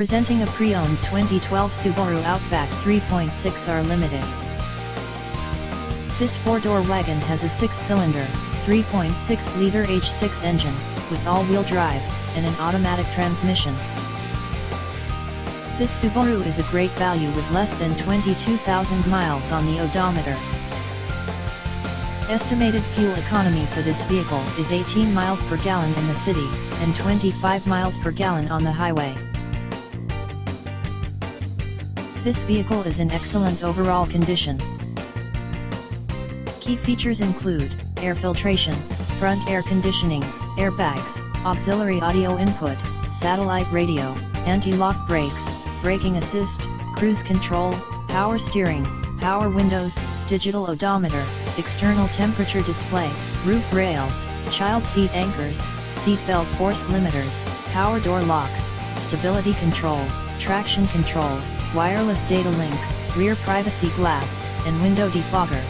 Presenting a pre-owned 2012 Subaru Outback 3.6R Limited. This four-door wagon has a 6-cylinder, 3.6-liter H6 engine, with all-wheel drive, and an automatic transmission. This Subaru is a great value with less than 22,000 miles on the odometer. Estimated fuel economy for this vehicle is 18 miles per gallon in the city, and 25 miles per gallon on the highway. This vehicle is in excellent overall condition. Key features include air filtration, front air conditioning, airbags, auxiliary audio input, satellite radio, anti-lock brakes, braking assist, cruise control, power steering, power windows, digital odometer, external temperature display, roof rails, child seat anchors, seat belt force limiters, power door locks, stability control, traction control, wireless data link, rear privacy glass, and window defogger.